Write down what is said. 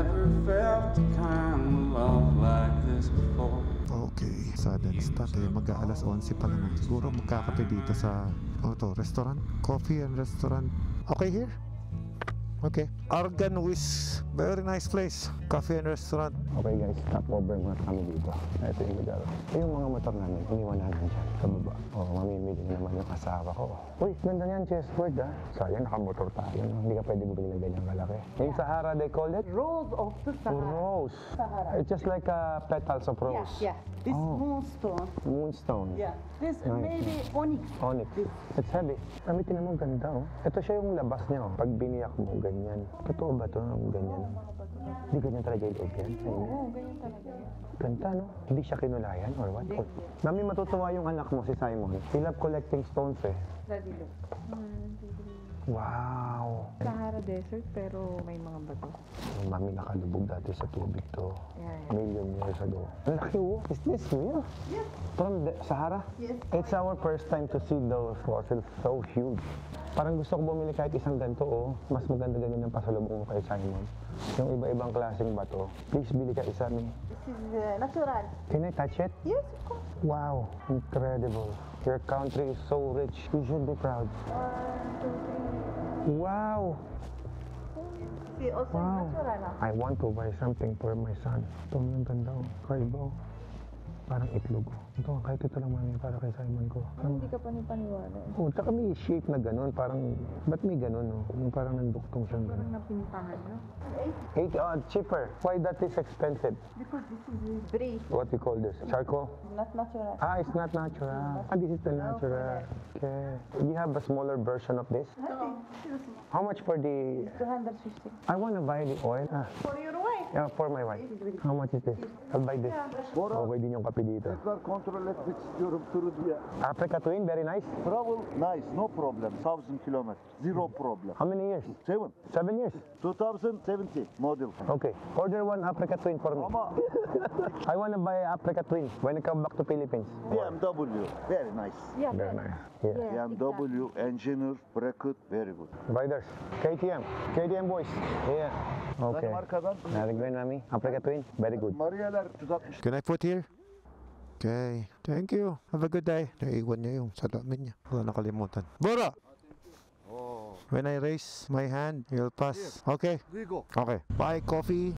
never felt a kind of love like this before. Okay, sudden start eh. Mag-aalas 11 pa naman. Siguro magkakape dito sa, restaurant? Coffee and restaurant. Okay here? Okay. Argan Wish. Very nice place. Cafe and restaurant. Okay guys, stop over muna kami dito. Ito yung lugar. Yung mga motor namin, iniwan namin dyan sa baba. Mamimili naman yung asawa ko. Uy, ganda niyan, chessboard ah. Sayang, nakamotor tayo. Hindi ka pwede bumili ng ganyang kalaki. Yung Sahara, they call it? Rose of the Sahara. Rose. Sahara. It's just like petals of rose. Yeah. This moonstone. Moonstone. Yeah. This Nice. maybe onyx. Onyx. It's heavy. Kami tinan mo, ganda oh. Ito siya yung labas niya oh. Pag biniyak mo, ganyan. Totoo ba ito? Ganyan. Hindi ganyan talaga yung loob yan? Oo, ganyan talaga yan. Ganda no? Hindi siya kinulayan or what? Mami, matutuwa yung anak mo, si Simon. He love collecting stones eh. Daddy, look. Wow! Sahara Desert pero may mga bato. Yung mami nakalubog dati sa tubig to. Yeah. Million years ago. Ang laki oh! Is this real? Yes. From the Sahara? Yes. It's our first time to see those fossils so huge. Parang gusto ko bumili kahit isang ganito oh. Mas maganda ganyan ang pasalubong mo kay Simon. Yung iba-ibang klaseng bato. Please bili ka isa ni. This is natural. Can I touch it? Yes, of course. Wow! Incredible. Your country is so rich. You should be proud. 1, 2, 3. Wow! See, also Wow! natural ah. I want to buy something for my son. Ito yung ganda oh. Kaiba oh. Parang itlog oh. Ito, kahit ito lang mami para kay Simon ko. Hindi ka pa paniwala. Oh, tsaka may shape na ganun. Parang, ba't may ganun oh? Yung parang nagbuktong siyang Parang ganun. napintahan, no? 8, cheaper. Why that is expensive? Because this is very What we call this? Charcoal? not natural. Ah, it's not natural. Ah, this is the natural. Okay. You have a smaller version of this? Nothing. How much for the... 250. I want to buy the oil. Ah, For your wife. yeah, for my wife. How much is this? I'll buy this. Okay din yung kape dito. Tekrar kontrol etmek istiyorum turu diye. Africa Twin, very nice. Travel nice, no problem. 1,000 kilometers, zero problem. How many years? 7, 7 years. 2070 model. Okay. Order one Africa Twin for me. Ama I want to buy Africa Twin when I come back to Philippines. BMW, very nice. Yeah, Very nice. Yeah. BMW, engineer, bracket, very good. Riders. KTM. KTM boys. Yeah. Okay. Danimarka'dan Very good, mami. Africa Twin, very good. Marialar 360. Can I put here? Okay. Thank you. Have a good day. Naiwan niya yung salamin niya. Wala nakalimutan. Bora! Oh, When I raise my hand, you'll pass. Okay. we go. Okay. Buy coffee